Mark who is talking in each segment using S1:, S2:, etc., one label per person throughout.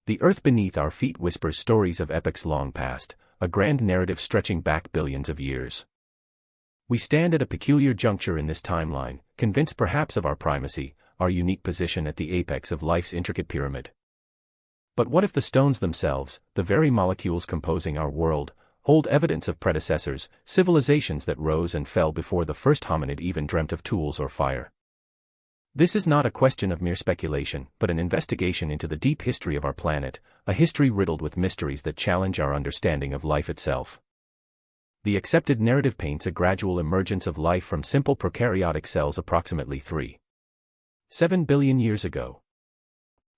S1: The earth beneath our feet whispers stories of epochs long past, a grand narrative stretching back billions of years. We stand at a peculiar juncture in this timeline, convinced perhaps of our primacy, our unique position at the apex of life's intricate pyramid. But what if the stones themselves, the very molecules composing our world, hold evidence of predecessors, civilizations that rose and fell before the first hominid even dreamt of tools or fire? This is not a question of mere speculation, but an investigation into the deep history of our planet, a history riddled with mysteries that challenge our understanding of life itself. The accepted narrative paints a gradual emergence of life from simple prokaryotic cells approximately 3.7 billion years ago.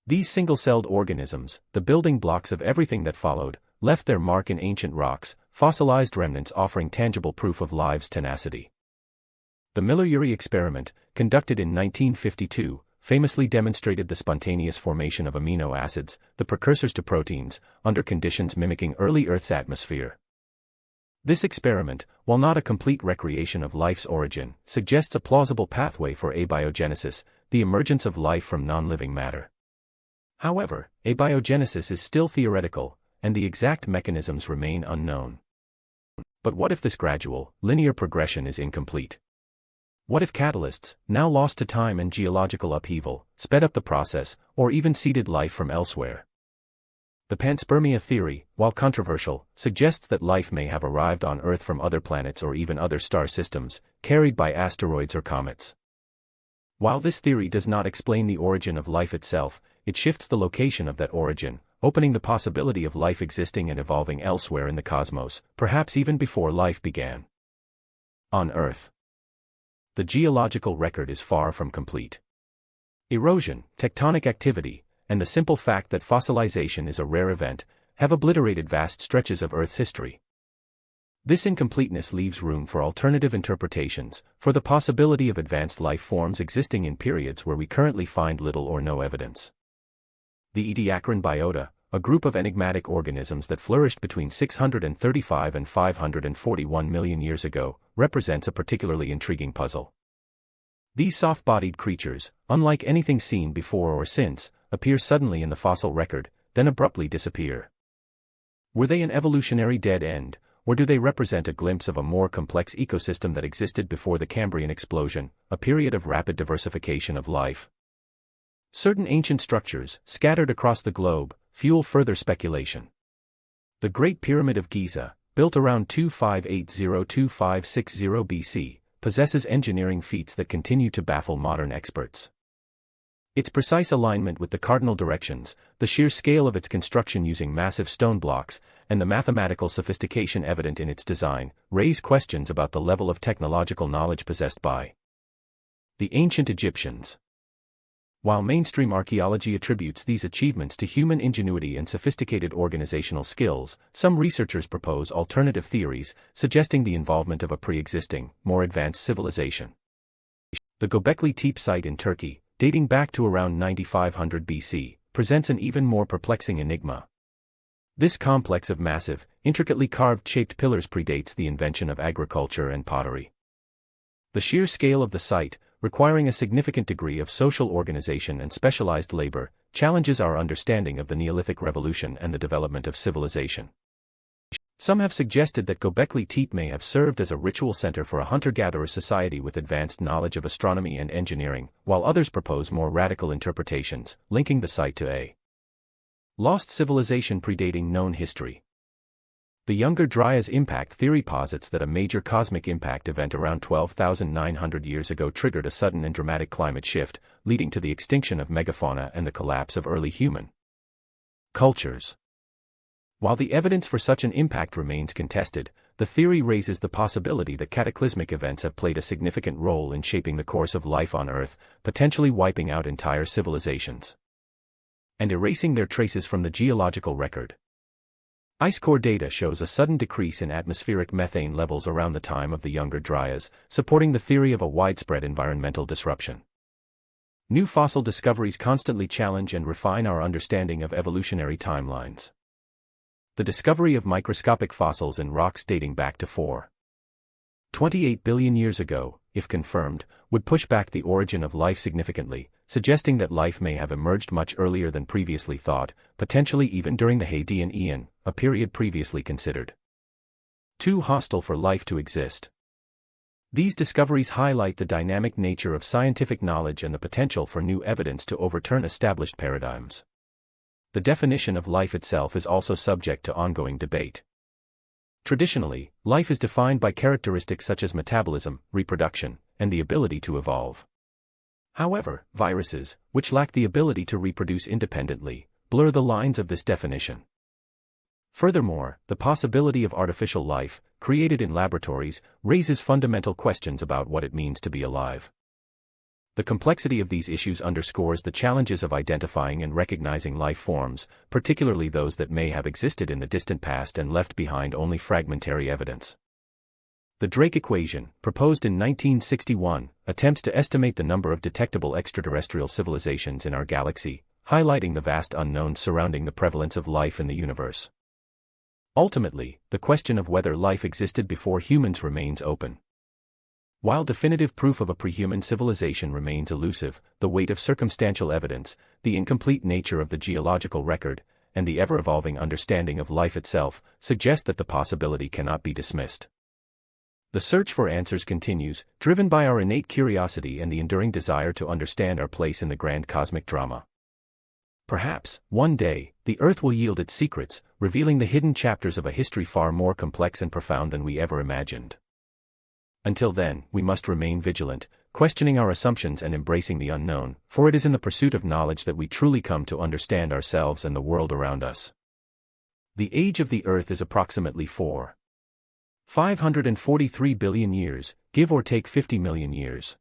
S1: These single-celled organisms, the building blocks of everything that followed, left their mark in ancient rocks, fossilized remnants offering tangible proof of life's tenacity. The Miller-Urey experiment, conducted in 1952, famously demonstrated the spontaneous formation of amino acids, the precursors to proteins, under conditions mimicking early Earth's atmosphere. This experiment, while not a complete recreation of life's origin, suggests a plausible pathway for abiogenesis, the emergence of life from non-living matter. However, abiogenesis is still theoretical, and the exact mechanisms remain unknown. But what if this gradual, linear progression is incomplete? What if catalysts, now lost to time and geological upheaval, sped up the process, or even seeded life from elsewhere? The Panspermia theory, while controversial, suggests that life may have arrived on Earth from other planets or even other star systems, carried by asteroids or comets. While this theory does not explain the origin of life itself, it shifts the location of that origin, opening the possibility of life existing and evolving elsewhere in the cosmos, perhaps even before life began. On Earth, the geological record is far from complete. Erosion, tectonic activity, and the simple fact that fossilization is a rare event, have obliterated vast stretches of Earth's history. This incompleteness leaves room for alternative interpretations, for the possibility of advanced life forms existing in periods where we currently find little or no evidence. The Ediacaran Biota, a group of enigmatic organisms that flourished between 635 and 541 million years ago, represents a particularly intriguing puzzle. These soft-bodied creatures, unlike anything seen before or since, appear suddenly in the fossil record, then abruptly disappear. Were they an evolutionary dead end, or do they represent a glimpse of a more complex ecosystem that existed before the Cambrian explosion, a period of rapid diversification of life? Certain ancient structures, scattered across the globe, fuel further speculation. The Great Pyramid of Giza, built around 2580–2560 BC, possesses engineering feats that continue to baffle modern experts. Its precise alignment with the cardinal directions, the sheer scale of its construction using massive stone blocks, and the mathematical sophistication evident in its design, raise questions about the level of technological knowledge possessed by the ancient Egyptians. While mainstream archaeology attributes these achievements to human ingenuity and sophisticated organizational skills, some researchers propose alternative theories, suggesting the involvement of a pre-existing, more advanced civilization. The Göbekli Tepe site in Turkey, dating back to around 9500 BC, presents an even more perplexing enigma. This complex of massive, intricately carved shaped pillars predates the invention of agriculture and pottery. The sheer scale of the site, requiring a significant degree of social organization and specialized labor, challenges our understanding of the Neolithic Revolution and the development of civilization. Some have suggested that Göbekli Tepe may have served as a ritual center for a hunter-gatherer society with advanced knowledge of astronomy and engineering, while others propose more radical interpretations, linking the site to a lost civilization predating known history. The Younger Dryas impact theory posits that a major cosmic impact event around 12,900 years ago triggered a sudden and dramatic climate shift, leading to the extinction of megafauna and the collapse of early human cultures. While the evidence for such an impact remains contested, the theory raises the possibility that cataclysmic events have played a significant role in shaping the course of life on Earth, potentially wiping out entire civilizations and erasing their traces from the geological record. Ice core data shows a sudden decrease in atmospheric methane levels around the time of the Younger Dryas, supporting the theory of a widespread environmental disruption. New fossil discoveries constantly challenge and refine our understanding of evolutionary timelines. The discovery of microscopic fossils in rocks dating back to 4.28 billion years ago, if confirmed, would push back the origin of life significantly, suggesting that life may have emerged much earlier than previously thought, potentially even during the Hadean Eon, a period previously considered too hostile for life to exist. These discoveries highlight the dynamic nature of scientific knowledge and the potential for new evidence to overturn established paradigms. The definition of life itself is also subject to ongoing debate. Traditionally, life is defined by characteristics such as metabolism, reproduction, and the ability to evolve. However, viruses, which lack the ability to reproduce independently, blur the lines of this definition. Furthermore, the possibility of artificial life, created in laboratories, raises fundamental questions about what it means to be alive. The complexity of these issues underscores the challenges of identifying and recognizing life forms, particularly those that may have existed in the distant past and left behind only fragmentary evidence. The Drake equation, proposed in 1961, attempts to estimate the number of detectable extraterrestrial civilizations in our galaxy, highlighting the vast unknowns surrounding the prevalence of life in the universe. Ultimately, the question of whether life existed before humans remains open. While definitive proof of a prehuman civilization remains elusive, the weight of circumstantial evidence, the incomplete nature of the geological record, and the ever-evolving understanding of life itself suggest that the possibility cannot be dismissed. The search for answers continues, driven by our innate curiosity and the enduring desire to understand our place in the grand cosmic drama. Perhaps, one day, the Earth will yield its secrets, revealing the hidden chapters of a history far more complex and profound than we ever imagined. Until then, we must remain vigilant, questioning our assumptions and embracing the unknown, for it is in the pursuit of knowledge that we truly come to understand ourselves and the world around us. The age of the Earth is approximately 543 billion years, give or take 50 million years.